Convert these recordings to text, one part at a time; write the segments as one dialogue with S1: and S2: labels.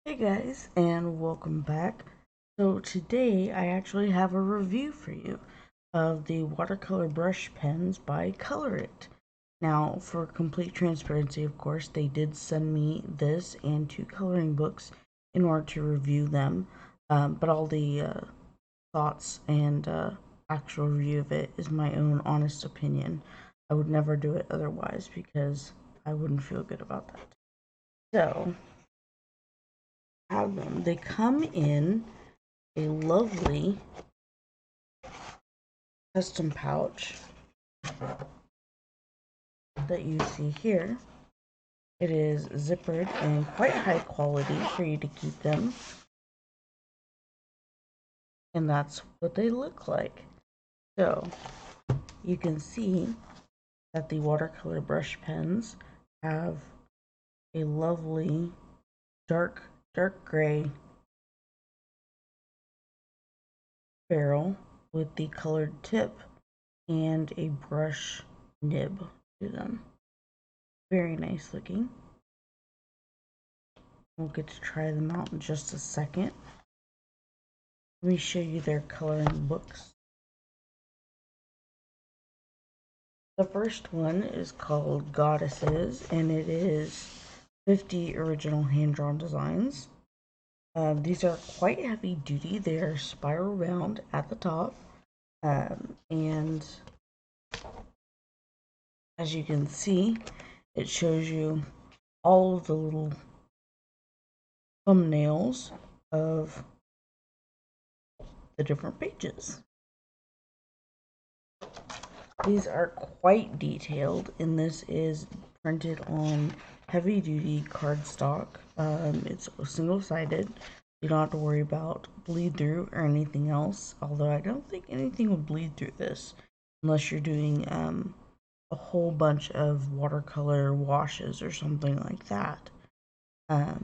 S1: Hey guys, and welcome back. So today I actually have a review for you of the watercolor brush pens by Colorit. Now, for complete transparency, of course, they did send me this and two coloring books in order to review them, but all the thoughts and actual review of it is my own honest opinion. I would never do it otherwise because I wouldn't feel good about that. So, have them. They come in a lovely custom pouch that you see here. It is zippered and quite high quality for you to keep them. And that's what they look like. So you can see that the watercolor brush pens have a lovely dark gray barrel with the colored tip and a brush nib to them. Very nice looking. We'll get to try them out in just a second. Let me show you their coloring books. The first one is called Goddesses, and it is 50 original hand-drawn designs. These are quite heavy duty. They are spiral bound at the top, and as you can see, it shows you all of the little thumbnails of the different pages. These are quite detailed, and this is printed on heavy duty cardstock. It's single-sided. You don't have to worry about bleed through or anything else, although I don't think anything would bleed through this unless you're doing a whole bunch of watercolor washes or something like that. I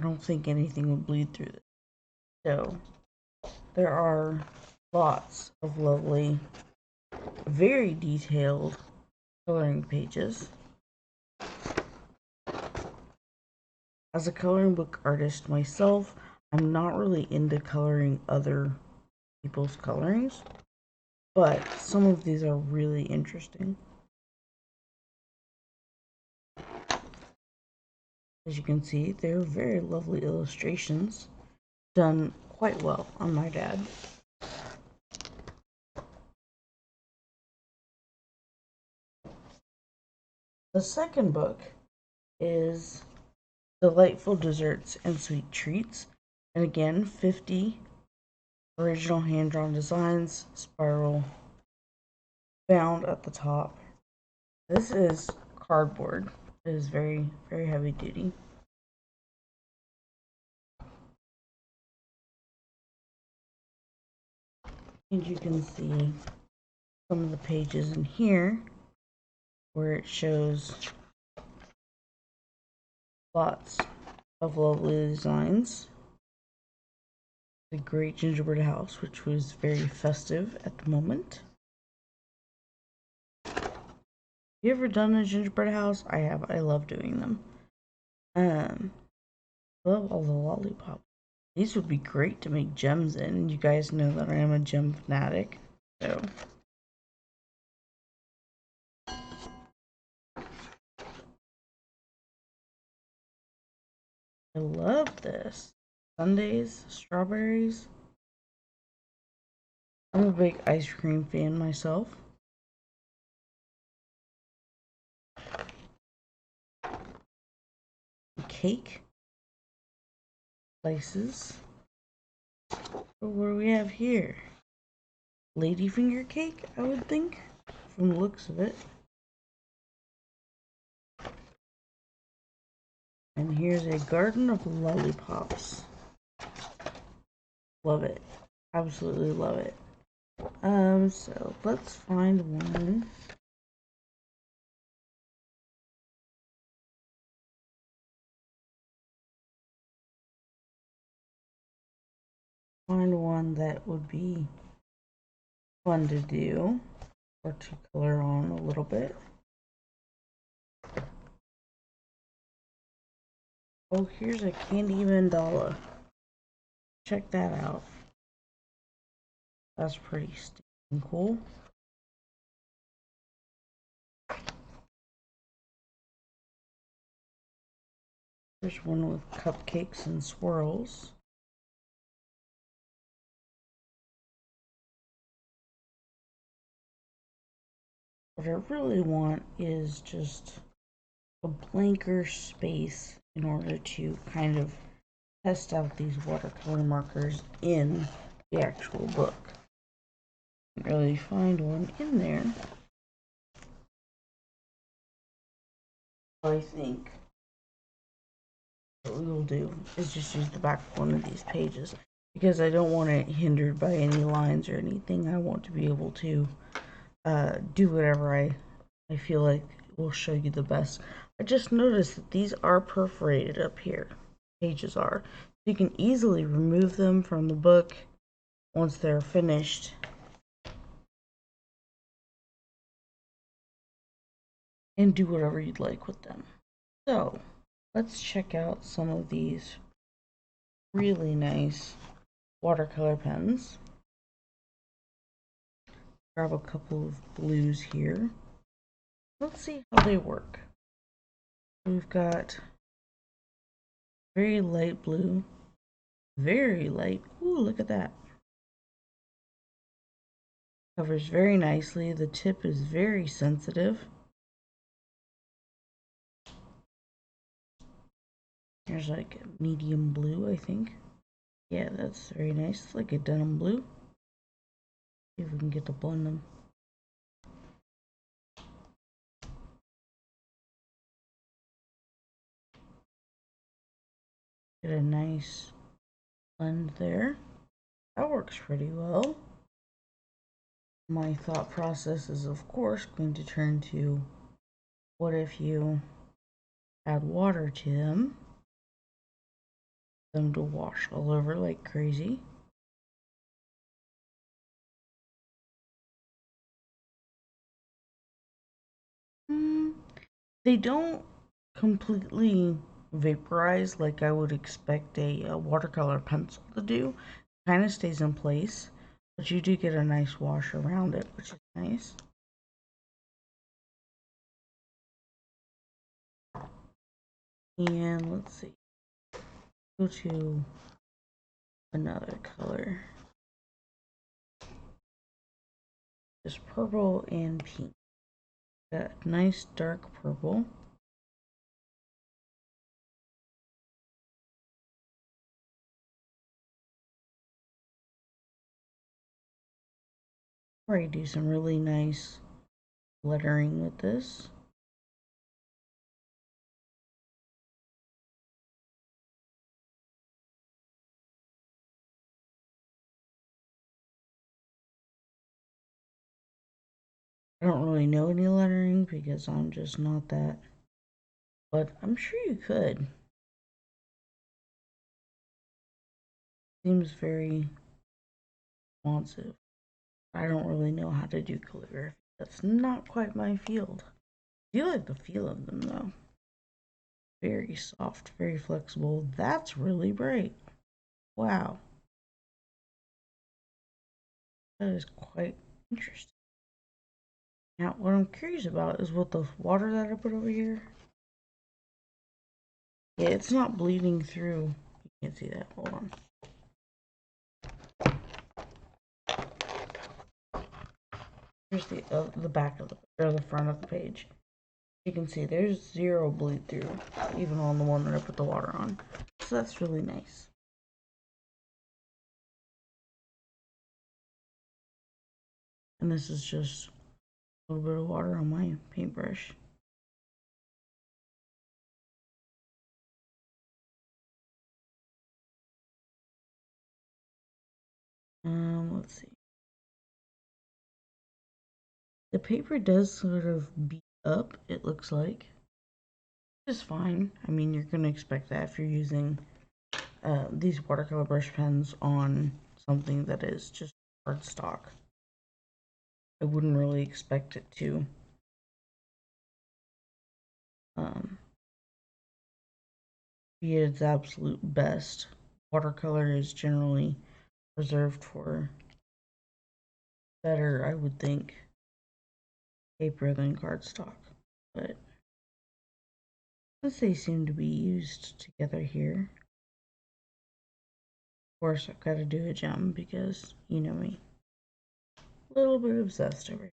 S1: don't think anything would bleed through this. So there are lots of lovely, very detailed coloring pages. As a coloring book artist myself, I'm not really into coloring other people's colorings, but some of these are really interesting. As you can see, they're very lovely illustrations, done quite well, on my dad. The second book is Delightful Desserts and Sweet Treats, and again, 50 original hand-drawn designs, spiral bound at the top. This is cardboard. It is very, very heavy duty. And you can see some of the pages in here where it shows lots of lovely designs. The Great Gingerbread House, which was very festive at the moment. You ever done a gingerbread house? I have. I love doing them. Love all the lollipops. These would be great to make gems in. You guys know that I am a gem fanatic, so I love this. Sundays, strawberries. I'm a big ice cream fan myself. Cake slices. What do we have here? Ladyfinger cake, I would think, from the looks of it. And here's a garden of lollipops. Love it. Absolutely love it. So let's find one. Find one that would be fun to do or to color on a little bit. Oh, here's a candy mandala. Check that out. That's pretty stinking cool. There's one with cupcakes and swirls. What I really want is just a blanker space in order to kind of test out these watercolor markers in the actual book. Can't really find one in there. I think what we will do is just use the back of one of these pages because I don't want it hindered by any lines or anything. I want to be able to do whatever I feel like will show you the best. I just noticed that these are perforated up here. Pages are. You can easily remove them from the book once they're finished. And do whatever you'd like with them. So, let's check out some of these really nice watercolor pens. Grab a couple of blues here. Let's see how they work. We've got very light blue, very light. Ooh, look at that. Covers very nicely. The tip is very sensitive. There's like a medium blue, I think. Yeah, that's very nice. It's like a denim blue. See if we can get to blend them. Get a nice blend there. That works pretty well. My thought process is, of course, going to turn to what if you add water to them to wash all over like crazy. They don't completely vaporize like I would expect a watercolor pencil to do. Kind of stays in place, but you do get a nice wash around it, which is nice. And let's see, go to another color. Just purple and pink. That nice dark purple. Where I do some really nice lettering with this. I don't really know any lettering because I'm just not that, but I'm sure you could. Seems very responsive. I don't really know how to do calligraphy. That's not quite my field. I do like the feel of them though. Very soft, very flexible. That's really bright. Wow. That is quite interesting. Now, what I'm curious about is what the water that I put over here. Yeah, it's not bleeding through. You can't see that. Hold on. Here's the back of the front of the page. You can see there's zero bleed through, even on the one that I put the water on. So that's really nice. And this is just a little bit of water on my paintbrush. Let's see. The paper does sort of beat up, it looks like. It's fine. I mean, you're going to expect that if you're using these watercolor brush pens on something that is just cardstock. I wouldn't really expect it to be at its absolute best. Watercolor is generally reserved for better, I would think, paper than cardstock. But since they seem to be used together here, of course I've got to do a gem because you know me. A little bit obsessed over it.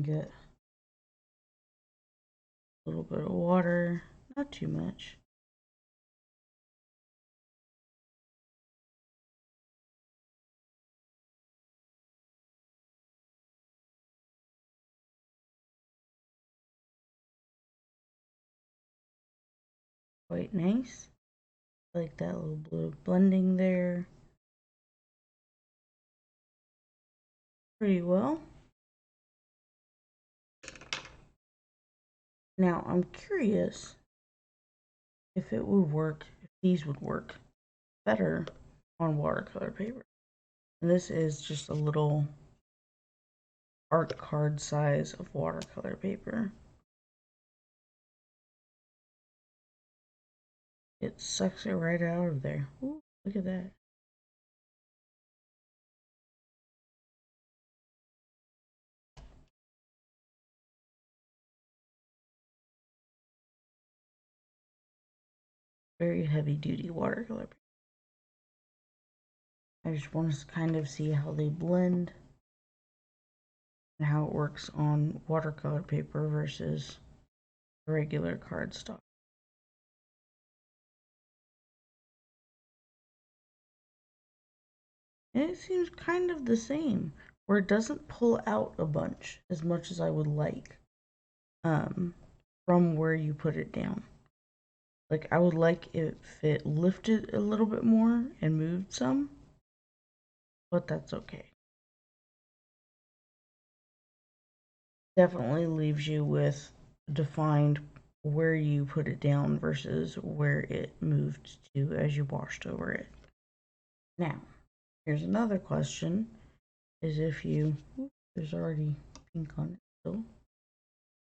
S1: Get a little bit of water, not too much. Quite nice. Like that little blue blending there. Pretty well. Now I'm curious if it would work, if these would work better on watercolor paper. And this is just a little art card size of watercolor paper. It sucks it right out of there. Ooh, look at that. Very heavy duty watercolor paper. I just want to kind of see how they blend and how it works on watercolor paper versus regular cardstock. And it seems kind of the same, where it doesn't pull out a bunch as much as I would like from where you put it down. Like, I would like if it lifted a little bit more and moved some, but that's okay. Definitely leaves you with defined where you put it down versus where it moved to as you washed over it. Now, here's another question, is if you, there's already pink on it still,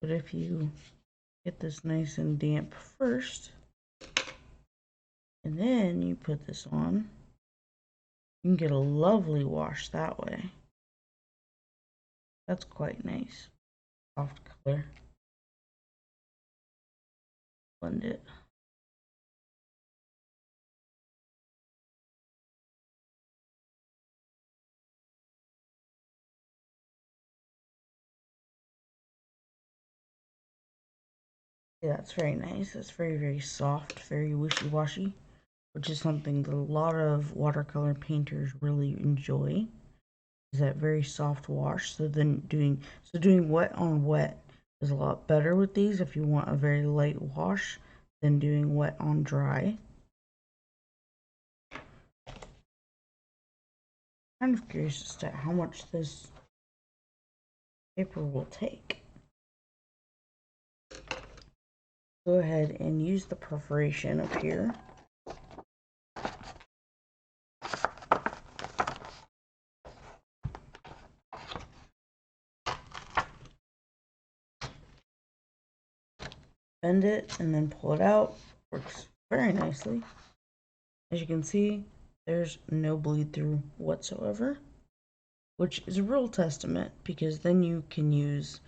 S1: but if you get this nice and damp first, and then you put this on, you can get a lovely wash that way. That's quite nice. Soft color. Blend it. Yeah, that's very nice. It's very, very soft, very wishy-washy, which is something that a lot of watercolor painters really enjoy. Is that very soft wash. So then doing wet on wet is a lot better with these if you want a very light wash than doing wet on dry. Kind of curious as to how much this paper will take. Go ahead and use the perforation up here. Bend it and then pull it out. Works very nicely. As you can see, there's no bleed through whatsoever, which is a real testament because then you can use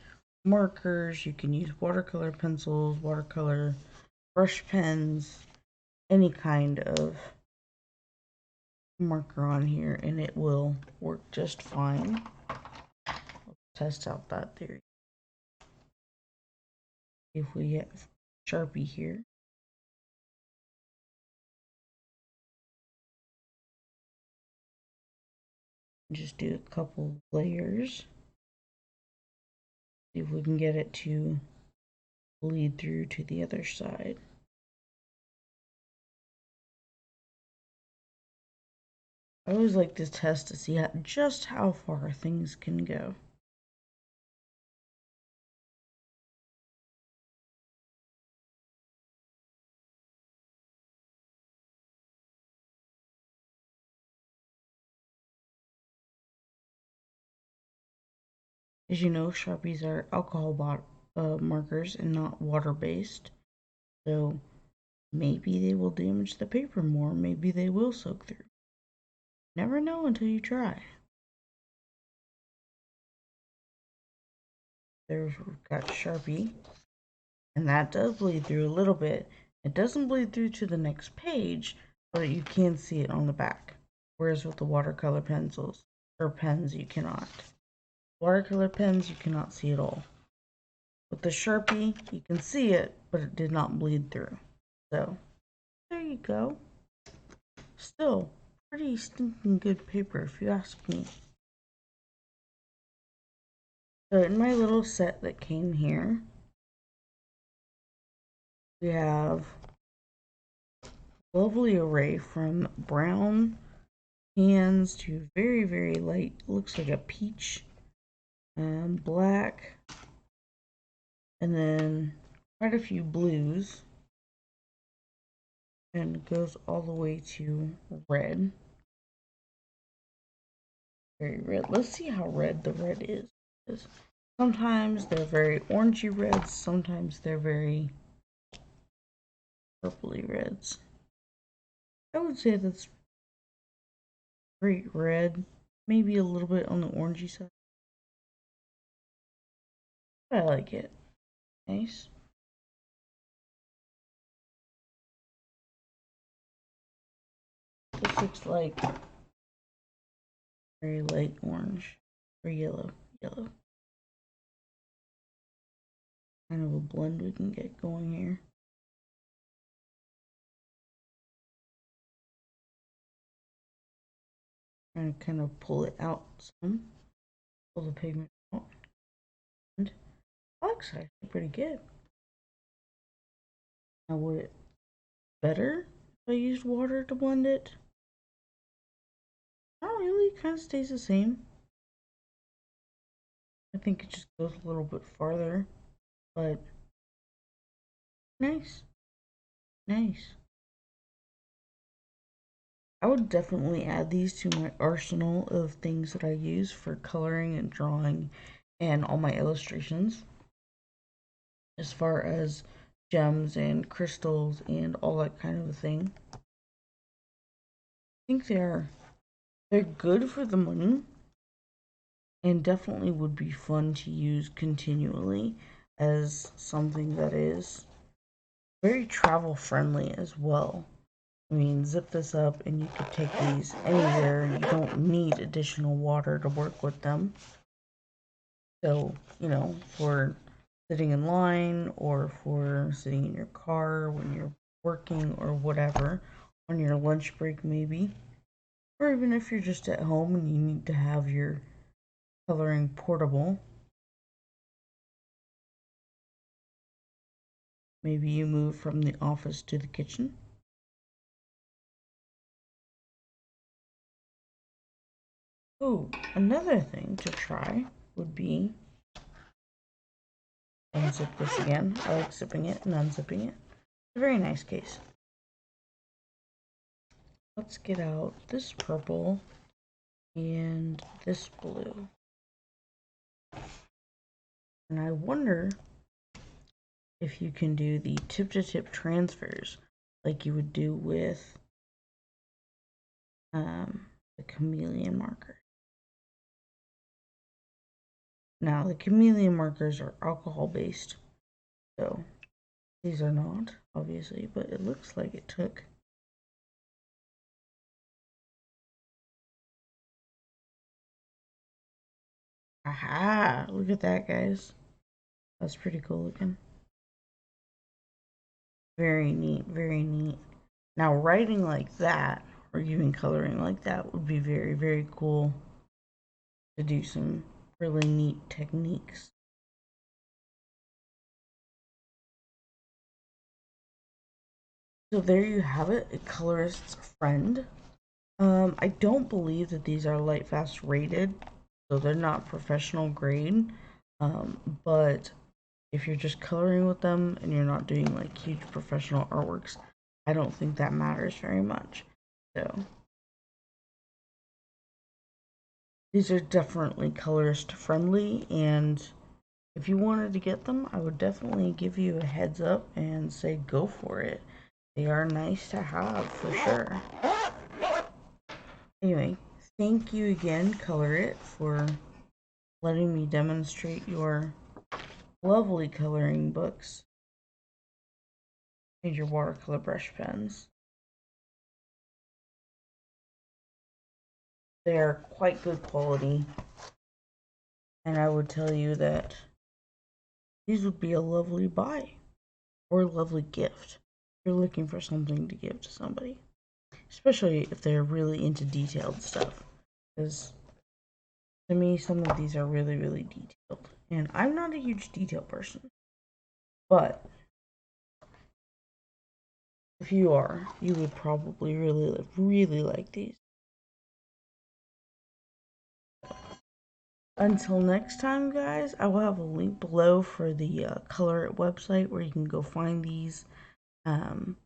S1: markers, you can use watercolor pencils, watercolor brush pens, any kind of marker on here, and it will work just fine. Let's test out that theory. If we get Sharpie here, just do a couple layers. See if we can get it to bleed through to the other side. I always like to test to see just how far things can go. As you know, Sharpies are alcohol markers and not water-based. So maybe they will damage the paper more. Maybe they will soak through. Never know until you try. We've got Sharpie. And that does bleed through a little bit. It doesn't bleed through to the next page, but you can see it on the back. Whereas with the watercolor pencils or pens, you cannot. Watercolor pens, you cannot see it all. With the Sharpie, you can see it, but it did not bleed through. So, there you go. Still, pretty stinking good paper if you ask me. So in my little set that came here, we have a lovely array from brown hands to very, very light, looks like a peach, black, and then quite a few blues, and goes all the way to red. Very red. Let's see how red the red is. Sometimes they're very orangey reds, sometimes they're very purpley reds. I would say that's great red, maybe a little bit on the orangey side. But I like it. Nice. This looks like very light orange or yellow. Kind of a blend we can get going here. And kind of pull it out some. Pull the pigment out. And that looks actually pretty good. Now would it better if I used water to blend it? Not really, it kind of stays the same. I think it just goes a little bit farther, but nice. I would definitely add these to my arsenal of things that I use for coloring and drawing and all my illustrations. As far as gems and crystals and all that kind of a thing. I think they're good for the money and definitely would be fun to use continually as something that is very travel friendly as well. I mean, zip this up and you could take these anywhere. You don't need additional water to work with them. So, you know, for sitting in line or for sitting in your car when you're working or whatever, on your lunch break maybe, or even if you're just at home and you need to have your coloring portable. Maybe you move from the office to the kitchen. Oh, another thing to try would be unzip this again. I like zipping it and unzipping it. It's a very nice case. Let's get out this purple and this blue. And I wonder if you can do the tip-to-tip transfers like you would do with the chameleon marker. Now, the chameleon markers are alcohol-based, so these are not, obviously, but it looks like it took. Aha! Look at that, guys. That's pretty cool looking. Very neat, very neat. Now, writing like that, or even coloring like that, would be very, very cool to do some really neat techniques. So there you have it, a colorist's friend. I don't believe that these are Lightfast rated, so they're not professional grade. But if you're just coloring with them and you're not doing like huge professional artworks, I don't think that matters very much. So These are definitely colorist friendly, and if you wanted to get them, I would definitely give you a heads up and say go for it. They are nice to have for sure. Anyway, thank you again, Colorit, for letting me demonstrate your lovely coloring books and your watercolor brush pens. They are quite good quality, and I would tell you that these would be a lovely buy or a lovely gift if you're looking for something to give to somebody, especially if they're really into detailed stuff, because to me some of these are really, really detailed, and I'm not a huge detail person, but if you are, you would probably really, really like these. Until next time, guys, I will have a link below for the Colorit website where you can go find these. And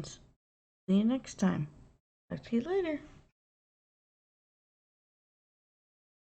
S1: see you next time. Talk to you later.